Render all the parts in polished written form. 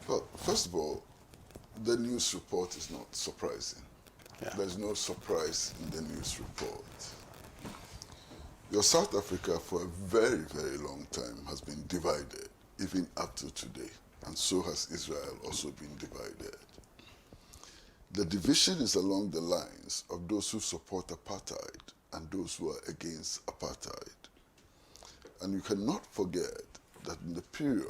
Well, first of all, the news report is not surprising. Yeah. There's no surprise in the news report. Your South Africa, for a very, very long time, has been divided, even up to today. And so has Israel also been divided. The division is along the lines of those who support apartheid and those who are against apartheid. And you cannot forget that in the period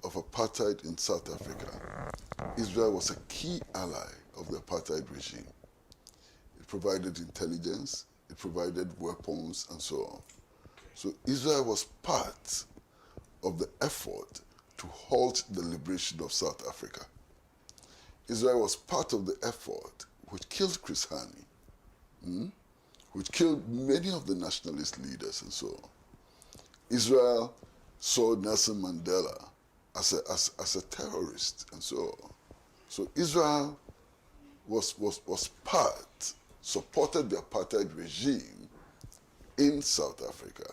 of apartheid in South Africa, Israel was a key ally of the apartheid regime. It provided intelligence, it provided weapons, and so on. So Israel was part of the effort to halt the liberation of South Africa. Israel was part of the effort which killed Chris Hani, which killed many of the nationalist leaders and so on. Israel saw Nelson Mandela as a terrorist and so on. So Israel was part, supported the apartheid regime in South Africa.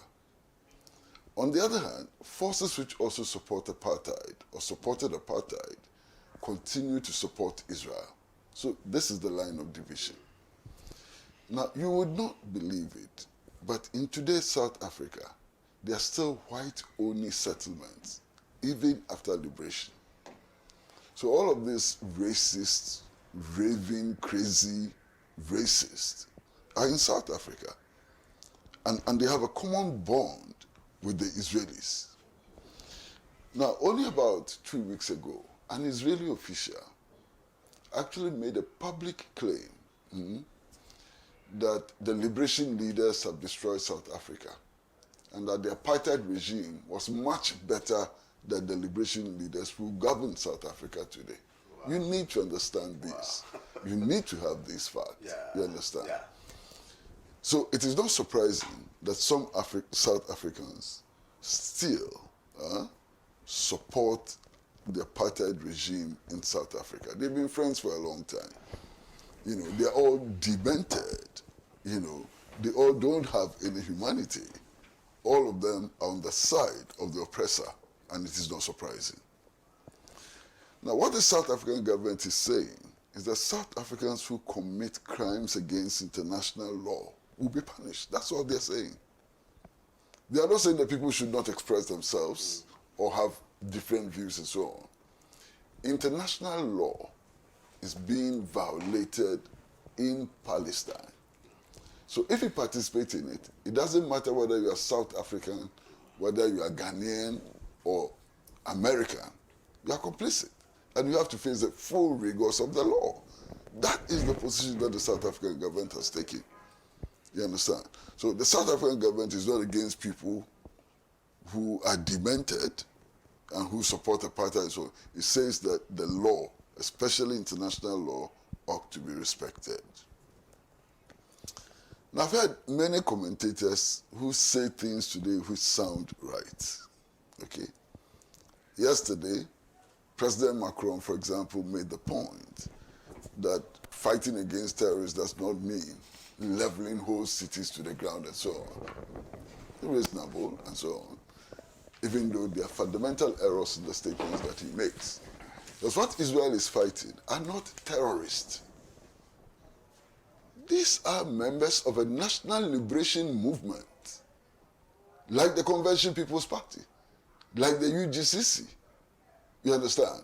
On the other hand, forces which also support apartheid or supported apartheid continue to support Israel. So this is the line of division. Now, you would not believe it, but in today's South Africa, there are still white-only settlements, even after liberation. So all of these racists, raving, crazy racists are in South Africa. And they have a common bond with the Israelis. Now, only about 2 weeks ago, an Israeli official actually made a public claim that the liberation leaders have destroyed South Africa and that the apartheid regime was much better than the liberation leaders who govern South Africa today. Wow. You need to understand this. Wow. You need to have these facts. Yeah. You understand? Yeah. So it is not surprising that some South Africans still support the apartheid regime in South Africa. They've been friends for a long time. You know, they're all demented. You know, they all don't have any humanity. All of them are on the side of the oppressor, and it is not surprising. Now, what the South African government is saying is that South Africans who commit crimes against international law will be punished. That's what they're saying. They are not saying that people should not express themselves or have different views and so on. International law is being violated in Palestine. So if you participate in it, it doesn't matter whether you are South African, whether you are Ghanaian or American, you are complicit. And you have to face the full rigors of the law. That is the position that the South African government has taken. You understand? So the South African government is not against people who are demented and who support apartheid. So it says that the law, especially international law, ought to be respected. Now, I've heard many commentators who say things today which sound right. Okay? Yesterday, President Macron, for example, made the point that fighting against terrorists does not mean leveling whole cities to the ground and so on. Reasonable and so on, even though there are fundamental errors in the statements that he makes. Because what Israel is fighting are not terrorists. These are members of a national liberation movement, like the Convention People's Party, like the UGCC, you understand?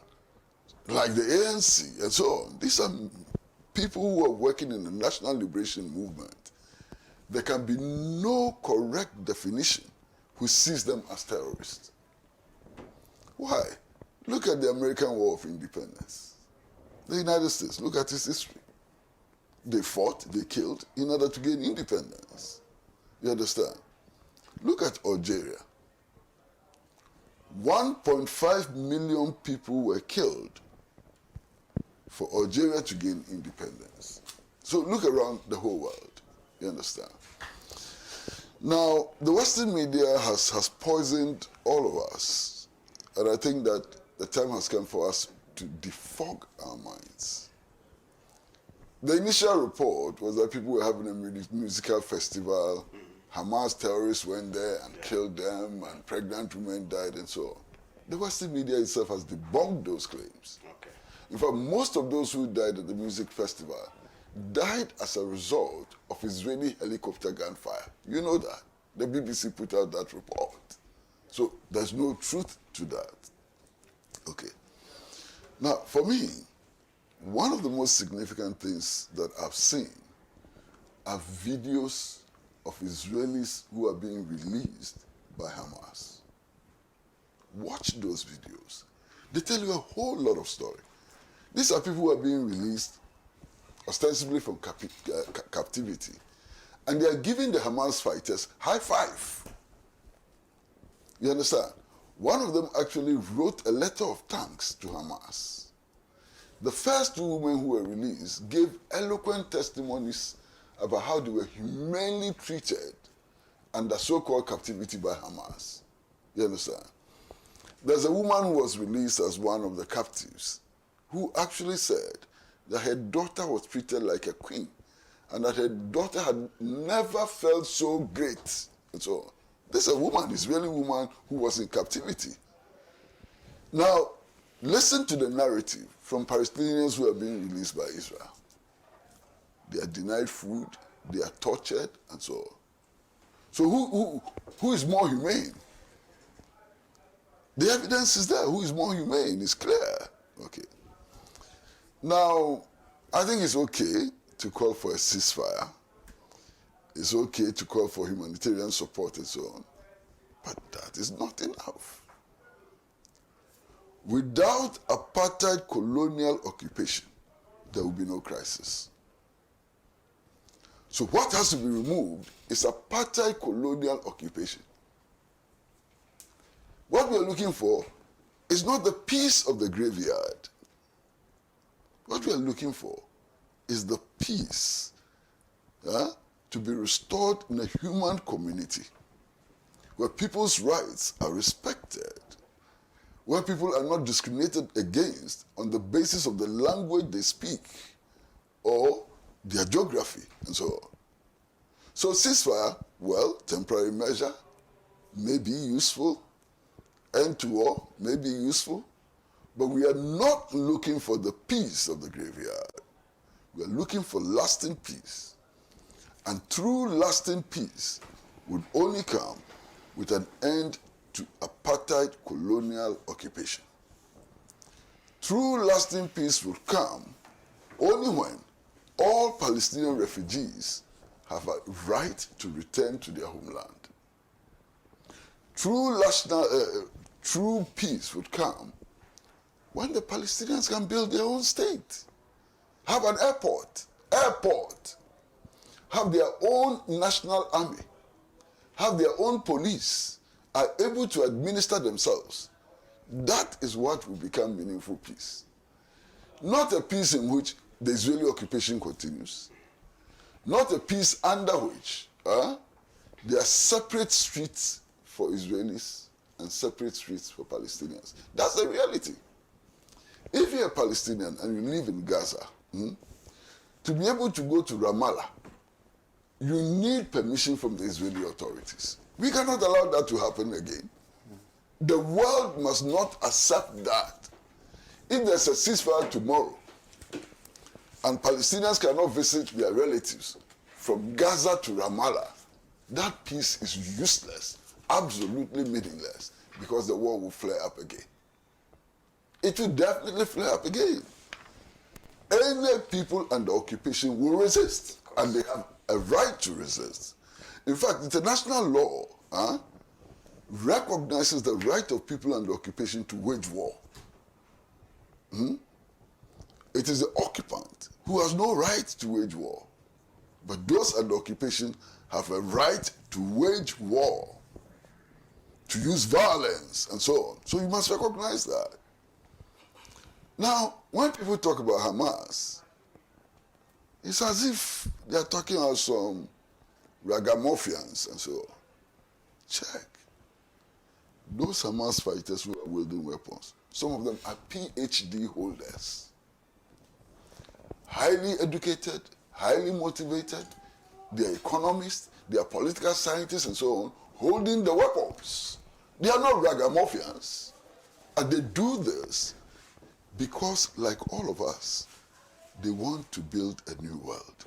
Like the ANC and so on. These are people who are working in the national liberation movement. There can be no correct definition which sees them as terrorists. Why? Look at the American War of Independence. The United States, look at its history. They fought, they killed in order to gain independence. You understand? Look at Algeria. 1.5 million people were killed for Algeria to gain independence. So look around the whole world. You understand? Now, the Western media has poisoned all of us. And I think that the time has come for us to defog our minds. The initial report was that people were having a musical festival. Hamas terrorists went there and killed them, and pregnant women died and so on. The Western media itself has debunked those claims. Okay. In fact, most of those who died at the music festival died as a result of Israeli helicopter gunfire. You know that. The BBC put out that report. So there's no truth to that. Okay. Now, for me, one of the most significant things that I've seen are videos of Israelis who are being released by Hamas. Watch those videos. They tell you a whole lot of story. These are people who are being released ostensibly from captivity, and they are giving the Hamas fighters high five. You understand? One of them actually wrote a letter of thanks to Hamas. The first two women who were released gave eloquent testimonies about how they were humanely treated under so-called captivity by Hamas. You understand? There's a woman who was released as one of the captives who actually said that her daughter was treated like a queen and that her daughter had never felt so great. And so this is a woman, Israeli woman, who was in captivity. Now, listen to the narrative from Palestinians who are being released by Israel. They are denied food, they are tortured, and so on. So who is more humane? The evidence is there. Who is more humane? It's clear. Okay. Now, I think it's okay to call for a ceasefire. It's okay to call for humanitarian support and so on. But that is not enough. Without apartheid colonial occupation, there will be no crisis. So what has to be removed is apartheid colonial occupation. What we are looking for is not the peace of the graveyard. What we are looking for is the peace to be restored in a human community where people's rights are respected, where people are not discriminated against on the basis of the language they speak or their geography and so on. So ceasefire, well, temporary measure, may be useful, end to war may be useful, but we are not looking for the peace of the graveyard. We are looking for lasting peace. And true lasting peace would only come with an end to apartheid colonial occupation. True lasting peace will come only when all Palestinian refugees have a right to return to their homeland. True peace would come when the Palestinians can build their own state, have an airport, have their own national army, have their own police, are able to administer themselves. That is what will become meaningful peace. Not a peace in which the Israeli occupation continues, not a peace under which there are separate streets for Israelis and separate streets for Palestinians. That's the reality. If you're a Palestinian and you live in Gaza, to be able to go to Ramallah, you need permission from the Israeli authorities. We cannot allow that to happen again. The world must not accept that. If there's a ceasefire tomorrow and Palestinians cannot visit their relatives from Gaza to Ramallah, that peace is useless, absolutely meaningless, because the war will flare up again. It will definitely flare up again. Any people under occupation will resist, and they have a right to resist. In fact, international law recognizes the right of people under occupation to wage war. It is the occupant who has no right to wage war. But those under occupation have a right to wage war, to use violence, and so on. So you must recognize that. Now, when people talk about Hamas, it's as if they are talking about some ragamuffins and so on. Check. Those Hamas fighters who are wielding weapons, some of them are PhD holders. Highly educated, highly motivated, they are economists, they are political scientists and so on, holding the weapons. They are not ragamuffins. And they do this because, like all of us, they want to build a new world.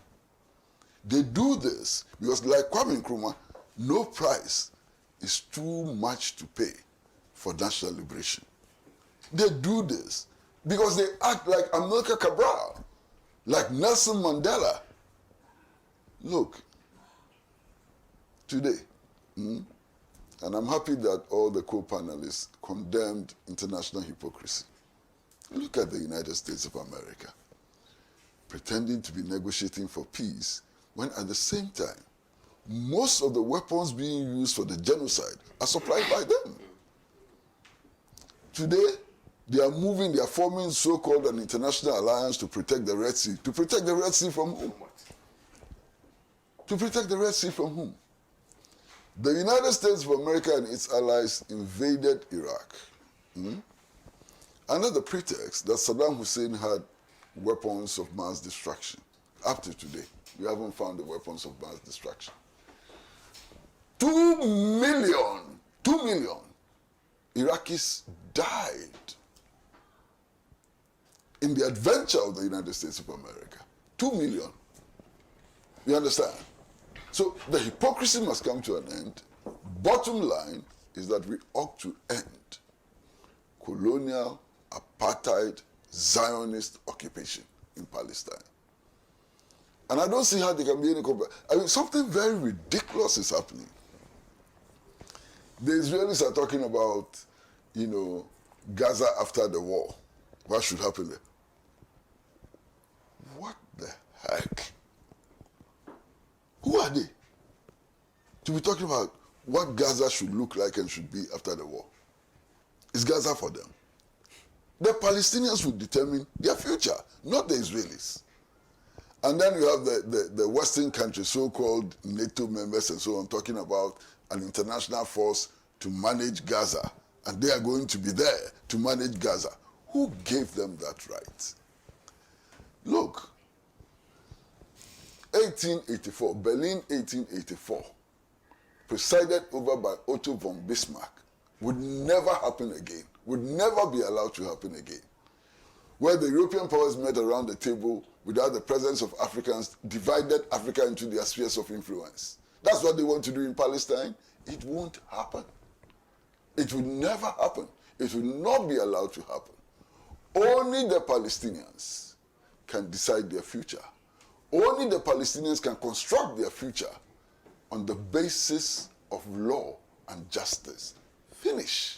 They do this because, like Kwame Nkrumah, no price is too much to pay for national liberation. They do this because they act like Amilcar Cabral, like Nelson Mandela. Look, today, and I'm happy that all the co-panelists condemned international hypocrisy. Look at the United States of America, pretending to be negotiating for peace, when at the same time, most of the weapons being used for the genocide are supplied by them. Today, they are forming so-called an international alliance to protect the Red Sea. To protect the Red Sea from whom? To protect the Red Sea from whom? The United States of America and its allies invaded Iraq under the pretext that Saddam Hussein had weapons of mass destruction. Up to today, we haven't found the weapons of mass destruction. 2 million Iraqis died in the adventure of the United States of America. 2 million. You understand? So the hypocrisy must come to an end. Bottom line is that we ought to end colonial, apartheid, Zionist occupation in Palestine. And I don't see how there can be any comparison. I mean, something very ridiculous is happening. The Israelis are talking about, Gaza after the war. What should happen there? What the heck? Who are they to be talking about what Gaza should look like and should be after the war? Is Gaza for them? The Palestinians will determine their future, not the Israelis. And then you have the Western countries, so-called NATO members and so on, talking about an international force to manage Gaza. And they are going to be there to manage Gaza. Who gave them that right? Look, 1884, Berlin 1884, presided over by Otto von Bismarck, would never happen again, would never be allowed to happen again. Where the European powers met around the table without the presence of Africans, divided Africa into their spheres of influence. That's what they want to do in Palestine. It won't happen. It will never happen. It will not be allowed to happen. Only the Palestinians can decide their future. Only the Palestinians can construct their future on the basis of law and justice. Finish.